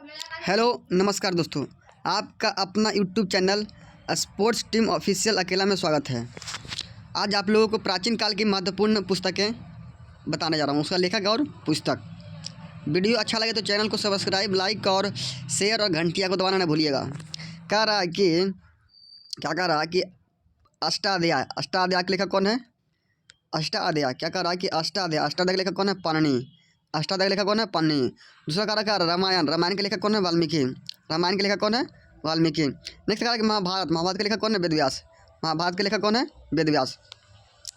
Hello नमस्कार दोस्तों, आपका अपना YouTube channel sports team official अकेला में स्वागत है। आज आप लोगों को प्राचीन काल की महत्वपूर्ण पुस्तकें बताने जा रहा हूँ, उसका लेखक और पुस्तक। वीडियो अच्छा लगे तो चैनल को सब्सक्राइब, लाइक और शेयर और घंटिया को दबाना ना भूलिएगा। क्या कह रहा है कि अष्टाध्याय के लेखक कौन है? अष्टाध्याय क्या कह रहा है कि अष्टाध्याय के लेखक कौन है? पाणिनि। अष्टाध्याय के लेखक कौन है? पाणिनि। दूसरा कह रहा है रामायण के लेखक कौन है? वाल्मीकि। रामायण के लेखक कौन है? वाल्मीकि। नेक्स्ट कह रहा है कि महाभारत के लेखक कौन है? वेदव्यास। महाभारत के लेखक कौन है? वेदव्यास।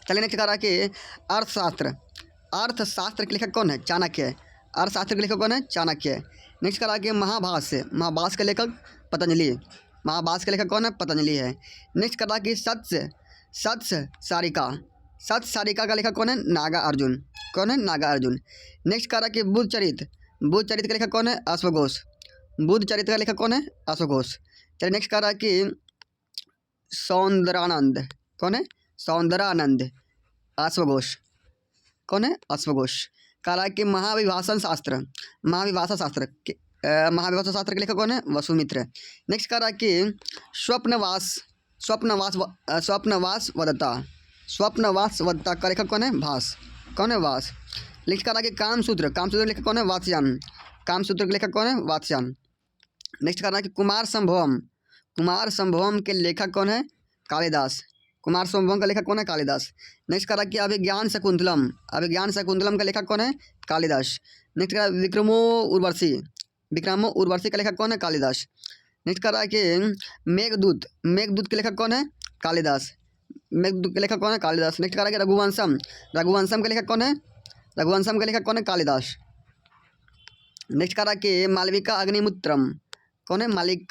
चलिए नेक्स्ट कह रहा है कि अर्थशास्त्र के लेखक कौन है? चाणक्य। अर्थशास्त्र के लेखक कौन है? चाणक्य। नेक्स्ट कह रहा है कि महाभाष्य के लेखक पतंजलि। महाभाष्य के लेखक कौन है? पतंजलि है। नेक्स्ट कह रहा है कि सत्य सारिका का लेखक कौन है? नागा अर्जुन। कौन है? नागा अर्जुन। नेक्स्ट कह रहा है कि बुद्ध चरित्र का लेखक कौन है? अश्वघोष। बुद्ध चरित्र का लेखक कौन है? अश्वघोष। चलिए नेक्स्ट कह रहा है कि सौंदरानंद। कौन है? सौंदरानंद। अश्वघोष। कौन है? अश्वघोष। कह रहा है कि महाविभाषण शास्त्र के लेखक कौन है? वसुमित्र। नेक्स्ट कह रहा है कि स्वप्नवास वदता का लेखक कौन है? भास। कौन है? भास। नेक्स्ट कह रहा है कि कामसूत्र के लेखक कौन है? वात्स्यायन। कामसूत्र के लेखक कौन है? वात्स्यायन। नेक्स्ट कह रहा है कि कुमार संभवम के लेखक कौन है? कालिदास। कुमार संभवम का लेखक कौन है? कालिदास। नेक्स्ट कह रहा है कि अभिज्ञान शकुंतलम का लेखक कौन है? कालिदास। नेक्स्ट कह रहा है विक्रमो उर्वशी का लेखक कौन है? कालिदास। नेक्स्ट कह रहा है कि मेघदूत के लेखक कौन है? कालिदास। मेघदूत के लेखक कौन है? कालिदास। नेक्स्ट कह रहा है कि रघुवंशम के लेखक कौन है? कालिदास। नेक्स्ट कह रहा है कि मालविका अग्निमित्रम कौन है?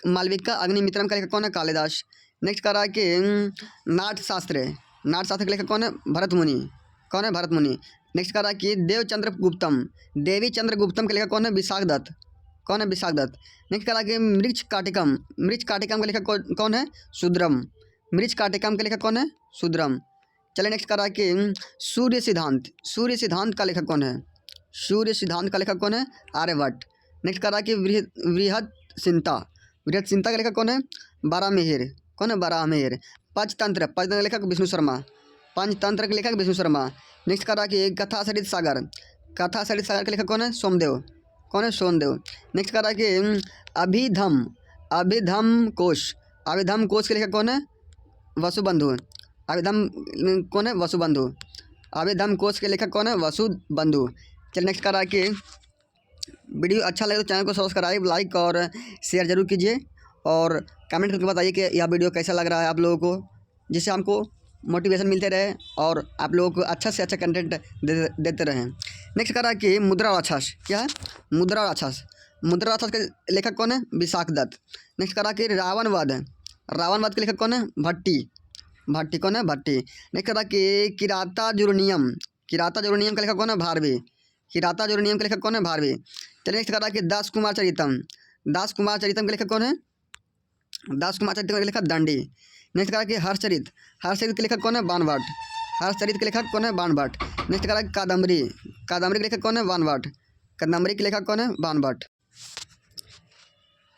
मालविका अग्निमित्रम का लेखक कौन है? कालिदास। नेक्स्ट कह रहा है कि नाट्यशास्त्र के लेखक कौन है? भरत मुनि। कौन है? भरत मुनि। नेक्स्ट कह रहा है कि देवी चंद्रगुप्तम के लेखक कौन है? विशाख दत्त। कौन है? विशाख दत्त। नेक्स्ट कह रहा है कि मृच्छ काटिकम का लेखक कौन है? शूद्रम। मृच्छ काटिकम के लेखक कौन है? शूद्रम। चलिए नेक्स्ट कह रहा है कि सूर्य सिद्धांत का लेखक कौन है? आर्यभट्ट। नेक्स्ट कह रहा है कि बृहत्सिंता का लेखक कौन है? बारामिहिर। कौन है? बारामिहिर। पंचतंत्र के लेखक विष्णु शर्मा। नेक्स्ट कह रहा है कि कथा सरित सागर के लेखक कौन है? सोमदेव। कौन है? सोमदेव। नेक्स्ट कह रहा है कि अभिधम कोश के लेखक कौन है? वसुबंधु। अभिधम कोश के लेखक कौन है? वसुबंधु। चलिए नेक्स्ट कह रहा है कि वीडियो अच्छा लगे तो चैनल को सब्सक्राइब, लाइक और शेयर जरूर कीजिए और कमेंट करके बताइए कि यह वीडियो कैसा लग रहा है आप लोगों को, जिससे हमको मोटिवेशन मिलते रहे और आप लोगों को अच्छा से अच्छा कंटेंट देते रहें। नेक्स्ट कह रहा है कि मुद्रा राक्षस। क्या है? मुद्रा राक्षस के लेखक कौन है? विशाख दत्त। नेक्स्ट कह रहा है कि रावण वध के लेखक कौन है? भट्टी। कौन है? भट्टी। नेक्स्ट कह रहा है कि किराता जुर्नियम का लेखक कौन है? भारवी। चलिए नेक्स्ट कह रहा है कि दास कुमार चरितम के लेखक कौन है? दंडी। नेक्स्ट कह रहा है कि हर्षचरित के लेखक कौन है? बाणभट्ट। नेक्स्ट कह रहा है कि कादम्बरी के लेखक कौन है? बाणभट्ट।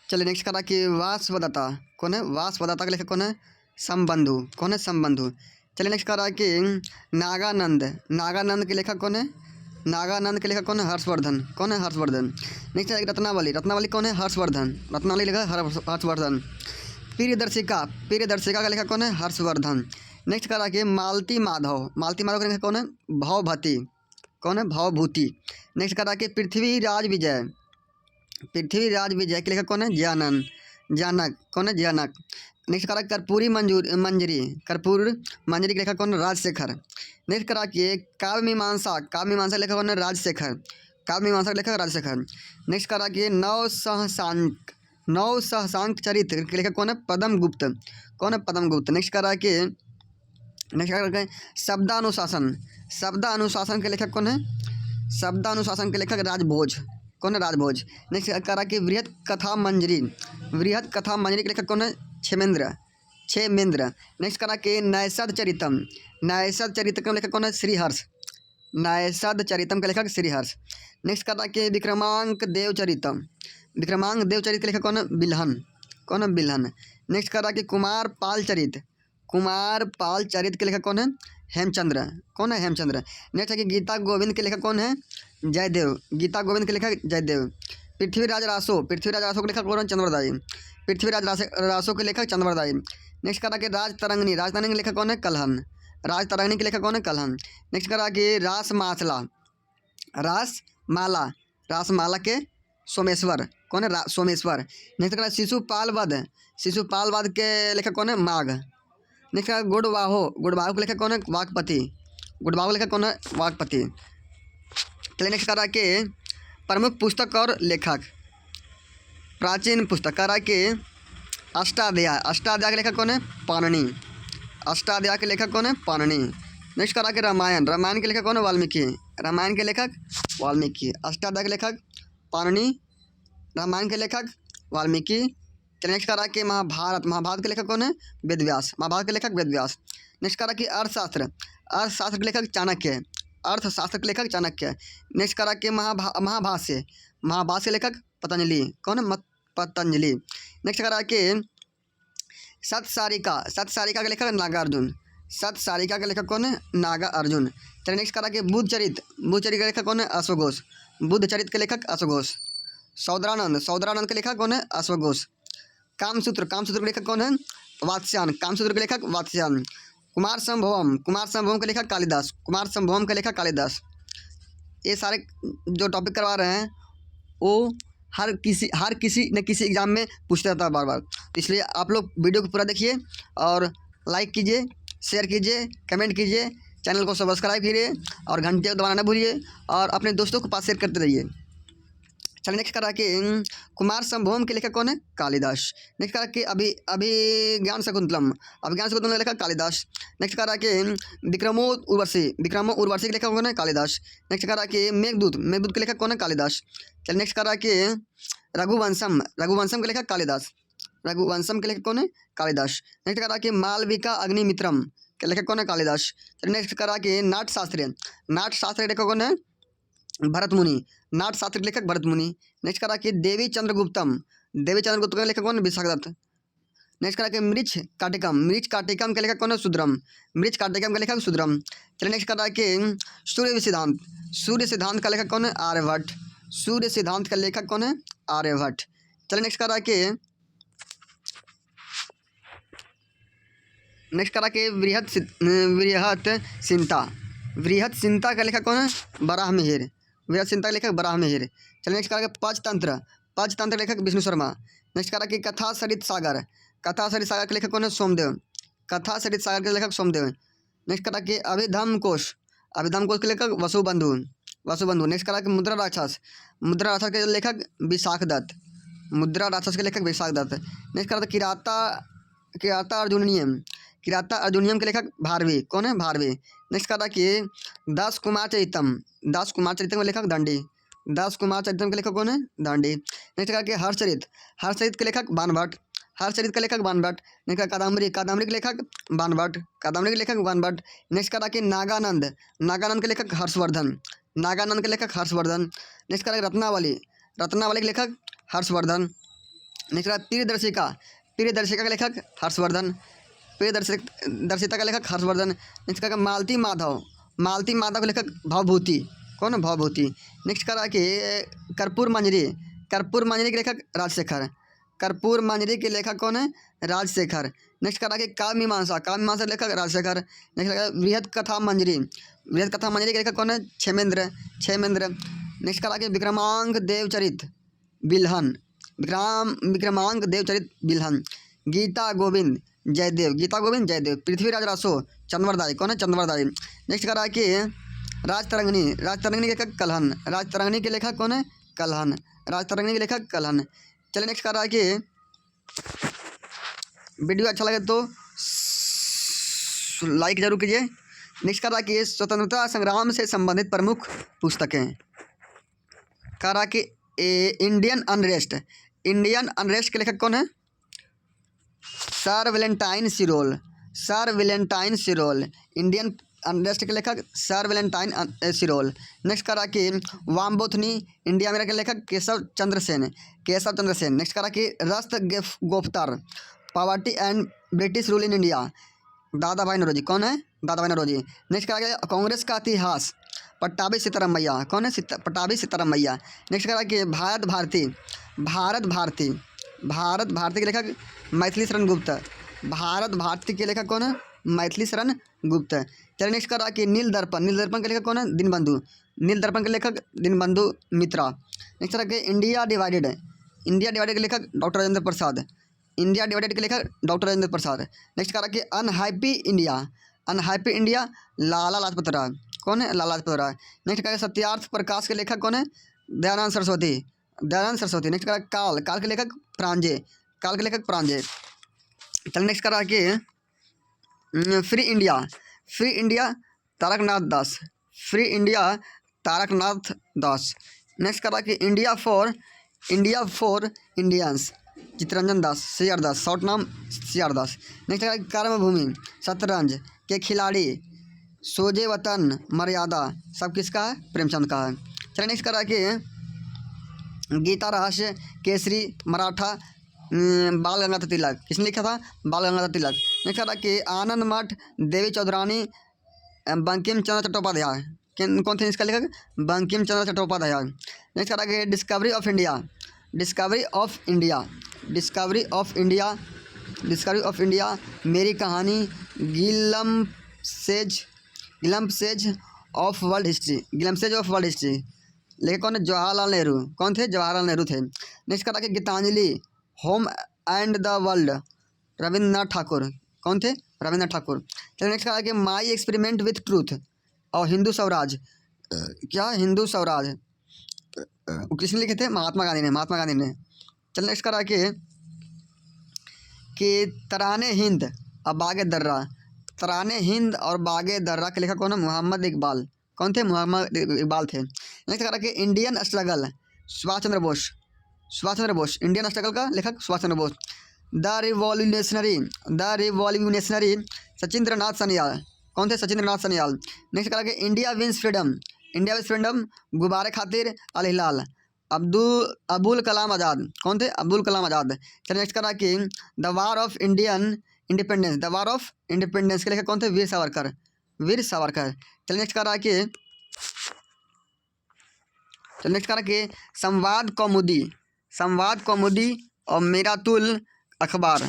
चलिए नेक्स्ट कह रहा है कि वासवदत्ता के लेखक कौन है? संबंधु। कौन है? संबंधु। चलिए नेक्स्ट कह रहा है कि नागानंद के लेखक कौन है? हर्षवर्धन। कौन है? हर्षवर्धन। नेक्स्ट है रत्नावली कौन है? हर्षवर्धन। रत्नावली लिखा है हर्षवर्धन। प्रियदर्शिका का लेखक कौन है? हर्षवर्धन। नेक्स्ट कह रहा है कि मालती माधव का लेखक कौन है? भवभूति। कौन है? भवभूति। नेक्स्ट कह रहा है कि पृथ्वीराज विजय के लेखक कौन है? जानक। कौन है? जानक। नेक्स्ट कह रहा है कर्पूरी मंजरी के लेखक कौन है? राजशेखर। नेक्स्ट कह रहा है कि काव्य मीमांसा के लेखक कौन है? राजशेखर। नेक्स्ट कह रहा है कि नौ सहसांक चरित्र के लेखक कौन है? पद्मगुप्त। कौन है? पद्मगुप्त। नेक्स्ट कह रहा है कि शब्दानुशासन के लेखक कौन है? राजभोज। कौन है? राजभोज। नेक्स्ट कह रहा है कि बृहत कथा मंजरी के लेखक कौन है? क्षेमेंद्र। नेक्स्ट कह रहा है कि नैषध चरितम का लेखक कौन है? श्रीहर्ष। नेक्स्ट कह रहा है कि विक्रमांक देव विक्रमांक देवचरित के लेखक कौन है? बिल्हन। कौन है? बिल्हन। नेक्स्ट कर रहा है कि कुमार पाल चरित के लेखक कौन है? हेमचंद्र। कौन है? हेमचंद्र। नेक्स्ट है कि गीता गोविंद के लेखक कौन है? जयदेव। गीता गोविंद के लेखक जयदेव। पृथ्वीराज रासो के लेखक कौन है? चंद्रवरदाई। पृथ्वीराज रासो के लेखक चंद्रवरदाई। नेक्स्ट करा कि राज तरंगिणी के लेखक कौन है? कलहन। राज तरंगिणी के लेखक कौन है? कलहन। नेक्स्ट करा कि रासमाला के सोमेश्वर। कौन है? सोमेश्वर। नेक्स्ट करा शिशुपाल वध के लेखक कौन है? माघ। नेक्स्ट करा गुड़बाहो के लेखक कौन है? वाकपति। चलिए नेक्स्ट करा कि प्रमुख पुस्तक और लेखक। प्राचीन पुस्तक करा कि अष्टाध्याय के लेखक कौन है? पाणिनि। नेक्स्ट करा कि रामायण के लेखक कौन है? वाल्मीकि। अष्टाध्याय के लेखक पाणिनि, रामायण के लेखक वाल्मीकि। चलिए नेक्स्ट करा कि महाभारत के लेखक कौन है? वेदव्यास। नेक्स्ट करा कि अर्थशास्त्र के लेखक चाणक्य। नेक्स्ट करा कि महाभाष्य के लेखक पतंजलि। कौन है? पतंजलि। नेक्स्ट करा कि सतसारिका के लेखक नागार्जुन। के लेखक कौन है? नागार्जुन। चलिए नेक्स्ट करा कि बुद्धचरित के लेखक कौन है? अश्वघोष। बुद्धचरित के लेखक अश्वघोष। सौद्रानंद के लेखक कौन है? अश्वघोष। कामसूत्र के लेखक कौन है? वात्स्यायन। कुमार संभवम के लेखक कालिदास। ये सारे जो टॉपिक करवा रहे हैं वो हर किसी न किसी एग्ज़ाम में पूछता रहता है बार, तो इसलिए आप लोग वीडियो को पूरा देखिए और लाइक कीजिए, शेयर कीजिए, कमेंट कीजिए, चैनल को सब्सक्राइब कीजिए और घंटे को दबाना ना भूलिए और अपने दोस्तों को पास शेयर करते रहिए। चलिए नेक्स्ट करा कि कुमार संभवम के लेखक कौन है? कालिदास। नेक्स्ट करा कि अभिज्ञान शकुंतलम के लेखक कालिदास। नेक्स्ट करा कि विक्रमो उर्वशी के लेखक कौन है? कालिदास। नेक्स्ट करा कि मेघदूत के लेखक कौन है? कालिदास। चलिए नेक्स्ट करा कि रघुवंशम के लेखक कालिदास। कौन है? कालिदास। नेक्स्ट करा कि मालविका अग्निमित्रम के लेखक कौन है? कालिदास। चलिए नेक्स्ट करा कि नाट्यशास्त्र के लेखक कौन है? भरतमुनि। नाट्यशास्त्र के लेखक भरतमुनि। नेक्स्ट करा कि देवी चंद्रगुप्त के लेखक कौन है? विशाखदत्त। नेक्स्ट करा कि मृच काटिकम के लेखक कौन है? शुद्रम। चलिए नेक्स्ट करा कि सूर्य सिद्धांत का लेखक कौन है? आर्यभट्ट। चलिए नेक्स्ट करा कि वृहत सिंता का लेखक कौन है? बराहमिहिर। चलिए नेक्स्ट करा कि पंचतंत्र के लेखक विष्णु शर्मा। नेक्स्ट करा कि कथा सरित सागर के लेखक कौन है? सोमदेव। नेक्स्ट करा कि अभिधम कोश के लेखक वसुबंधु। नेक्स्ट करा कि मुद्रा राक्षस के लेखक विशाखदत्त। नेक्स्ट करा किराता अर्जुनियम के लेखक भारवी। कौन है? भारवी। नेक्स्ट करा कि दास कुमार चरितम के लेखक दांडी। के लेखक कौन है? दांडी। नेक्स्ट करा कि हर्षचरित के लेखक बाणभट्ट। नेक्स्ट करा कादम्बरी के लेखक बाणभट्ट। नेक्स्ट करा कि नागानंद के लेखक हर्षवर्धन। नेक्स्ट करा कि रत्नावली के लेखक हर्षवर्धन। नेक्स्ट करा तीरदर्शिका के लेखक हर्षवर्धन। नेक्स्ट करा मालती माधव के लेखक भवभूति। कौन है? भवभूति। नेक्स्ट करा कि कर्पूर मंजरी के लेखक राजशेखर। कौन है? राजशेखर। नेक्स्ट करा कि काव्य मीमांसा के लेखक राजशेखर। नेक्स्ट करा बृहद कथा मंजरी के लेखक कौन है? क्षेमेंद्र। नेक्स्ट करा कि विक्रमांक देवचरित बिल्हन। गीता गोविंद जयदेव। पृथ्वीराज रासो चंद्रवरदाई। कौन है? चंद्रवरदाई। नेक्स्ट करा कि राजतरंगिणी के लेखक कलहन। के लेखक कौन है? कलहन। चलिए नेक्स्ट करा कि वीडियो अच्छा लगे तो लाइक जरूर कीजिए। नेक्स्ट करा कि स्वतंत्रता संग्राम से संबंधित प्रमुख पुस्तकें। करा कि इंडियन अनरेस्ट के लेखक कौन है? Sir Valentine सिरोल। इंडियन अनरेस्ट के लेखक सर वैलेंटाइन सिरोल। नेक्स्ट करा कि वामबोथनी इंडिया मेरा के लेखक केशव चंद्र सेन। नेक्स्ट करा कि Rast Goftar poverty and British rule in India, Dadabhai Naoroji. कौन है? दादा भाई नौरोजी। नेक्स्ट करा कि कांग्रेस का इतिहास, पट्टाभी सीतारामैया। कौन है? पट्टाभी सीतारामैया। नेक्स्ट करा कि भारत भारती के लेखक मैथिली शरण गुप्त। भारत भारती के लेखक कौन है? मैथिली शरण गुप्त। चलिए नेक्स्ट करा कि नील दर्पण के लेखक कौन है? दीनबंधु। नील दर्पण के लेखक दीनबंधु मित्रा। नेक्स्ट करा कि इंडिया डिवाइडेड के लेखक डॉक्टर राजेंद्र प्रसाद। नेक्स्ट करा कि अनहैप्पी इंडिया लाला लाजपत राय। कौन है? लाला लाजपत राय। नेक्स्ट करा सत्यार्थ प्रकाश के लेखक कौन है? दयानंद सरस्वती। नेक्स्ट करा काल के लेखक प्रांजय। चलिए नेक्स्ट करा कि फ्री इंडिया तारकनाथ दास। नेक्स्ट करा कि India for Indians, Chittaranjan Das, CR Das, short नाम सीआर दास। नेक्स्ट करा कि कर्मभूमि शतरंज के खिलाड़ी सोजे वतन मर्यादा सब किसका है? प्रेमचंद का है। चलिए नेक्स्ट करा कि गीता रहस्य केसरी मराठा बाल गंगाधर तिलक। किसने लिखा था? बाल गंगाधर तिलक। नेक्स्ट करा कि आनंद मठ देवी चौधरानी बंकिम चंद्र चट्टोपाध्याय। कौन थे इसका लेखक? बंकिम चंद्र चट्टोपाध्याय। नेक्स्ट करा कि डिस्कवरी ऑफ इंडिया मेरी कहानी गिलम्पसेज ऑफ वर्ल्ड हिस्ट्री। लेखक कौन है? जवाहरलाल नेहरू। कौन थे? जवाहरलाल नेहरू थे। नेक्स्ट करा कि Gitanjali home and the world, Rabindranath Thakur. कौन थे? रविन्द्रनाथ ठाकुर। चलिए नेक्स्ट करा कि माई एक्सपेरिमेंट विथ ट्रूथ और हिंदू स्वराज। क्या? हिंदू स्वराज किसने लिखे थे? महात्मा गांधी ने। चलिए नेक्स्ट करा कि तराने हिंद और बागे दर्रा के लेखक कौन है? मोहम्मद इकबाल। कौन थे? मोहम्मद इकबाल थे। नेक्स्ट करा कि Indian struggle Subhash Chandra Bose. Indian struggle का लेखक सुभाष चंद्र बोस। The revolutionary Sachindranath Sanyal. कौन थे? सचिंद्रनाथ सान्याल। नेक्स्ट करा कि इंडिया विंस फ्रीडम गुब्बारे खातिर अल हिलाल, अबुल कलाम आज़ाद। कौन थे? अब्दुल कलाम आज़ाद। चलिए नेक्स्ट करा कि द वार ऑफ इंडिपेंडेंस के लेखक कौन थे? वीर सावरकर। चलिए नेक्स्ट करा कि संवाद कौमुदी और मेरातुल अखबार,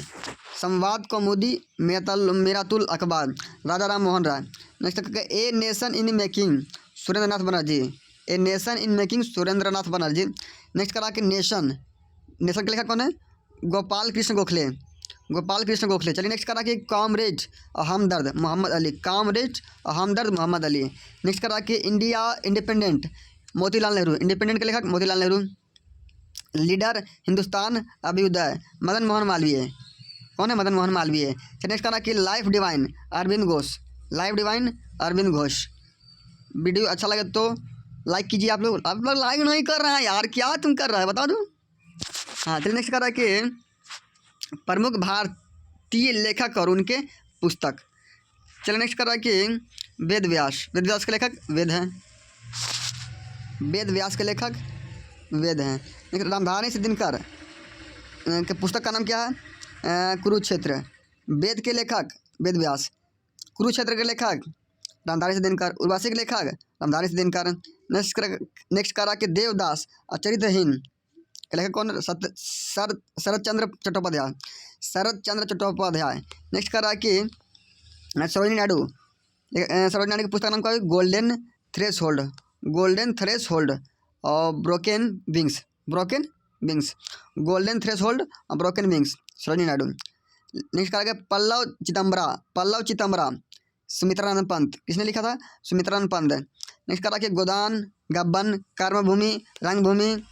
राजा राम मोहन राय। नेक्स्ट करा कि a nation in making Surendranath Banerjee. Next करा कि नेशन के लेखक कौन है? गोपाल कृष्ण गोखले। चलिए नेक्स्ट करा कि कॉमरेड और हमदर्द मोहम्मद अली। नेक्स्ट करा कि India independent Motilal Nehru. Independent के लेखक मोतीलाल नेहरू। लीडर हिंदुस्तान अभ्युदय मदन मोहन मालवीय। कौन है? मदन मोहन मालवीय। चलिए नेक्स्ट करा कि life divine Aurobindo Ghosh. Video अच्छा लगे तो लाइक कीजिए। आप लोग लाइक नहीं कर रहे हैं यार, क्या तुम कर रहे हैं बता दो। हाँ, चलिए नेक्स्ट करा कि प्रमुख भारतीय लेखक और उनके पुस्तक। चलिए नेक्स्ट करा कि वेद व्यास के लेखक वेद हैं। रामधारी सिद्धिनकर के पुस्तक का नाम क्या है? कुरुक्षेत्र। वेद के लेखक वेद व्यास, कुरुक्षेत्र के लेखक रामधारी सिद्धिनकर, उर्वशी के लेखक रामधारी सिद्धिनकर। नेक्स्ट करा कि देवदास और चरित्रहीन के लेखक कौन? शरद चंद्र चट्टोपाध्याय। नेक्स्ट करा कि सरोजिनी नायडू के पुस्तक का नाम क्या है? गोल्डन थ्रेशोल्ड और broken wings. Sarojini Naidu. Next करा कि पल्लव चिदम्बरा सुमित्रानंद पंत। किसने लिखा था? सुमित्रानंद पंत। नेक्स्ट करा कि गोदान, गब्बन, कर्मभूमि, रंगभूमि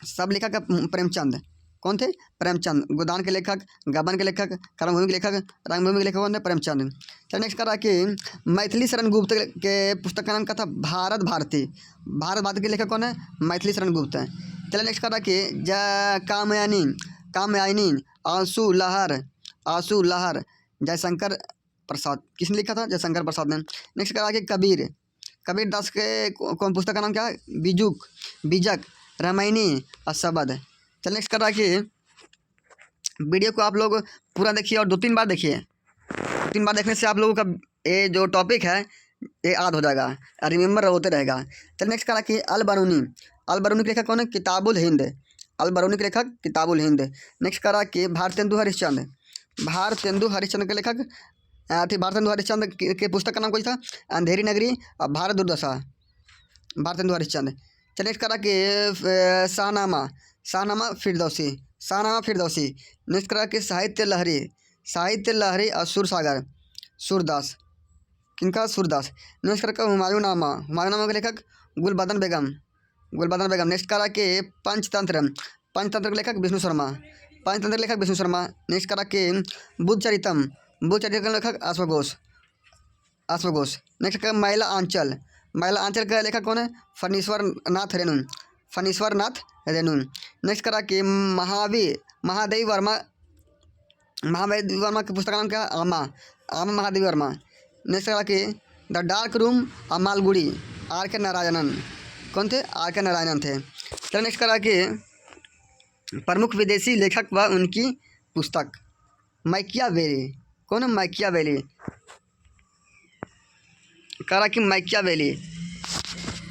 सब लेखक प्रेमचंद। कौन थे? प्रेमचंद। गोदान के लेखक, गब्बन के लेखक, कर्मभूमि के लेखक, रंगभूमि के लेखक कौन थे? प्रेमचंद। चलिए नेक्स्ट करा कि मैथिली शरण गुप्त के पुस्तक का नाम क्या था? भारत भारती के लेखक कौन है? मैथिली शरण गुप्त। चलिए नेक्स्ट करा कि कामयानी आंसू लहर जयशंकर प्रसाद। किसने लिखा था? जयशंकर प्रसाद ने। नेक्स्ट करा के कबीर, कबीर दास के कौन पुस्तक का नाम क्या है? बीजुक, बीजक, रामायणी और शबद। चल नेक्स्ट करा के वीडियो को आप लोग पूरा देखिए और 2-3 बार देखिए। 3 बार देखने से आप लोगों का ये जो टॉपिक है ये याद हो जाएगा और रिमेंबर होते रहेगा। चल नेक्स्ट करा कि अल बरूनी, अल बरूनी के लेखक कौन है? किताबुल हिंद, अल बरूनी के लेखक किताबुल हिंद। नेक्स्ट करा कि भारतेंदु हरिश्चंद्र, भारतेंदु हरिश्चंद्र के लेखक भारतेंदु हरिश्चंद्र के पुस्तक का नाम कोई था? अंधेरी नगरी और भारत दुर्दशा, भारतेंदु हरिश्चंद्र। चल नेक्स्ट करा कि शाहनामा, शाहनामा फिरदौसी, शाहनामा फिरदौसी। नेक्स्ट करा कि साहित्य लहरी, साहित्य लहरी और सुरसागर, सूरदास। किनका? सूरदास। नेक्स्ट करा हुमायूंनामा, हुमायूंनामा के लेखक गुलबदन बेगम, गुलबदन बेगम। नेक्स्ट करा के पंचतंत्र, पंचतंत्र के लेखक विष्णु शर्मा, पंचतंत्र के लेखक विष्णु शर्मा। नेक्स्ट करा के बुद्ध चरितम, बुद्ध चरितम के लेखक अश्वघोष, अश्वघोष। नेक्स्ट करा महिला आंचल, महिला आंचल का लेखक कौन है? फणीश्वर नाथ रेणु, फणीश्वर नाथ रेणु। नेक्स्ट करा कि महादेवी वर्मा, महादेवी वर्मा के पुस्तक का नाम क्या है? आमा, आमा महादेवी वर्मा। नेक्स्ट करा कि द डार्क रूम और मालगुड़ी, आर के नारायणन। कौन थे? आर के नारायणन थे। चलो नेक्स्ट करा कि प्रमुख विदेशी लेखक व उनकी पुस्तक। मैकियावेली, कौन है? मैकियावेली। करा कि Machiavelli.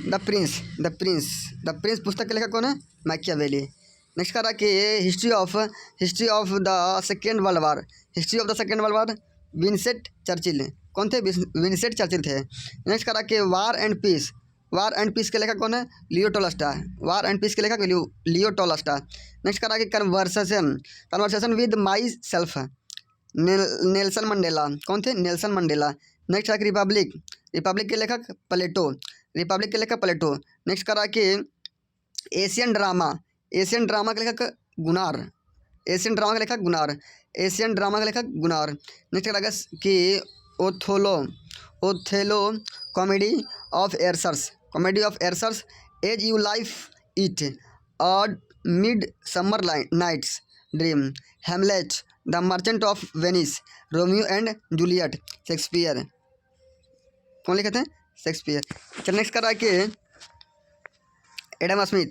The prince, the prince, the prince पुस्तक के लेखक कौन है? मैकियावेली। नेक्स्ट करा कि history of the second world war, history of the second world war Vincent Churchill. कौन थे? विंसेंट चर्चिल थे। नेक्स्ट करा कि war and peace, war and peace के लेखक कौन है? Leo Tolstoy, war and peace के लेखक लियो टॉलस्टॉय। नेक्स्ट करा कि conversation, conversation with myself, Nelson Mandela. कौन थे? Nelson Mandela. नेक्स्ट करा कि रिपब्लिक, रिपब्लिक के लेखक प्लेटो, रिपब्लिक के लेखक प्लेटो। नेक्स्ट करा कि एशियन ड्रामा, एशियन ड्रामा के लेखक गुनार, एशियन ड्रामा के लेखक गुनार, एशियन ड्रामा के लेखक गुनार। नेक्स्ट करा कि Othello, Othello comedy of errors, comedy of errors, as you like it, और midsummer night's dream, Hamlet, the merchant of Venice, Romeo and Juliet, Shakespeare. कौन लिखे थे? शेक्सपियर। चल next करा कि एडम स्मिथ,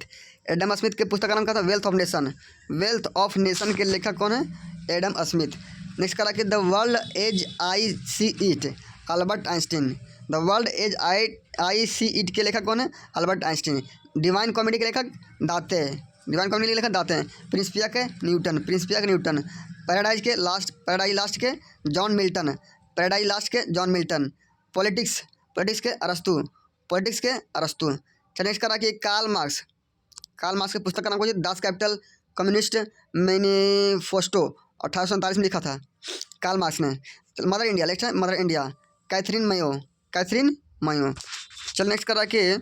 एडम स्मिथ के पुस्तक का नाम क्या था? Wealth of nation, wealth of nation के लेखक कौन है? Adam Smith. नेक्स्ट करा कि the world as I see it, Albert Einstein, the world as I see it के लेखक कौन है? Albert Einstein. डिवाइन कॉमेडी के लेखक दाते, डिवाइन कॉमेडी के लेखक दाते। प्रिंसिपिया के न्यूटन, प्रिंसिपिया के न्यूटन। पैराडाइज लास्ट के जॉन मिल्टन, पैराडाइज लास्ट के जॉन मिल्टन। पॉलिटिक्स, पॉलिटिक्स के अरस्तु, पॉलिटिक्स के अरस्तु। चलिए नेक्स्ट करा कि कार्ल मार्क्स, कार्ल मार्क्स के पुस्तक का नाम कोई? दास कैपिटल कम्युनिस्ट मैनिफेस्टो, 1847 में लिखा था कार्ल मार्क्स ने। मदर इंडिया, नेक्स्ट है मदर इंडिया, कैथरीन मयो, कैथरीन मयो। चल नेक्स्ट करा कि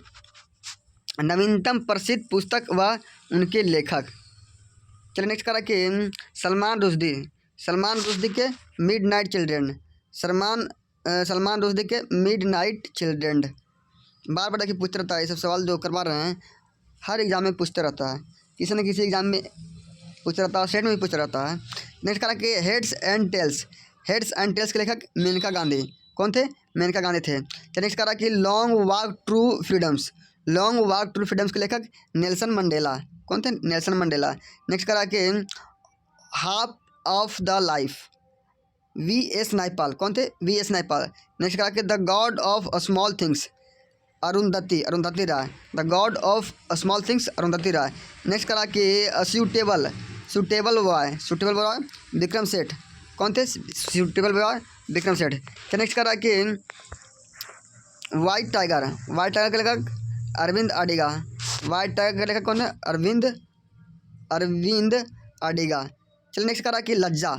नवीनतम प्रसिद्ध पुस्तक व उनके लेखक। चलिए नेक्स्ट करा कि सलमान रुश्दी, सलमान रुश्दी के mid night children, Salman Rushdie के मिड नाइट चिल्ड्रेन। बार बार देखिए पूछते रहता है ये सब सवाल जो करवा रहे हैं, हर एग्जाम में पूछते रहता है, किसी न किसी एग्जाम में पूछता रहता है, स्टेट में भी पूछता रहता है। नेक्स्ट करा कि heads and tails, heads and tails के लेखक मेनका गांधी। कौन थे? मेनका गांधी थे। तो नेक्स्ट करा कि long walk true freedoms, long walk true freedoms के लेखक नेल्सन मंडेला। कौन थे? Nelson Mandela. नेक्स्ट करा कि half of the life, V.S. Naipaul. कौन थे? V.S. नायपाल। नेक्स्ट करा कि the god of small things, Arundhati, Arundhati Roy, the god of small things, Arundhati Roy. Next करा कि suitable, suitable boy, suitable boy, Vikram Seth. कौन थे? सूटेबल बॉय, विक्रम सेठ। तो नेक्स्ट करा कि वाइट टाइगर, वाइट टाइगर के लेखक अरविंद अडिगा, वाइट टाइगर के लेखक कौन है? अरविंद अडिगा। चलिए नेक्स्ट करा कि लज्जा,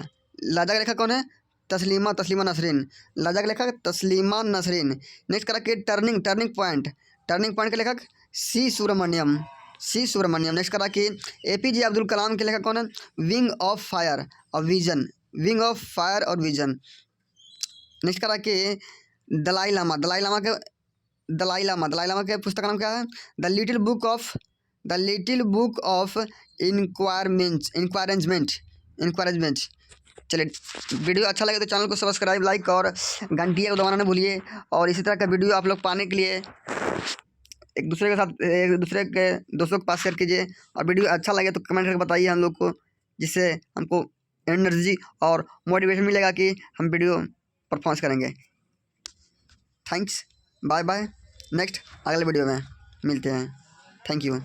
लज्जा के लेखक कौन है? तस्लीमा नसरीन, लज्जा के लेखक तस्लीमा नसरीन। नेक्स्ट करा कि टर्निंग पॉइंट के लेखक सी सुब्रमण्यम। नेक्स्ट करा कि APJ अब्दुल कलाम के लेखक कौन है? विंग ऑफ फायर और विजन, विंग ऑफ फायर और विजन। नेक्स्ट करा कि दलाई लामा के पुस्तक का नाम क्या है? The little book of enquirement. चलिए, वीडियो अच्छा लगे तो चैनल को सब्सक्राइब, लाइक और घंटिया को दबाना ना भूलिए। और इसी तरह का वीडियो आप लोग पाने के लिए एक दूसरे के साथ, एक दूसरे के दोस्तों के पास शेयर कीजिए। और वीडियो अच्छा लगे तो कमेंट करके बताइए हम लोग को, जिससे हमको एनर्जी और मोटिवेशन मिलेगा कि हम वीडियो परफॉर्मेंस करेंगे। थैंक्स, बाय बाय, नेक्स्ट अगले वीडियो में मिलते हैं। Thank you.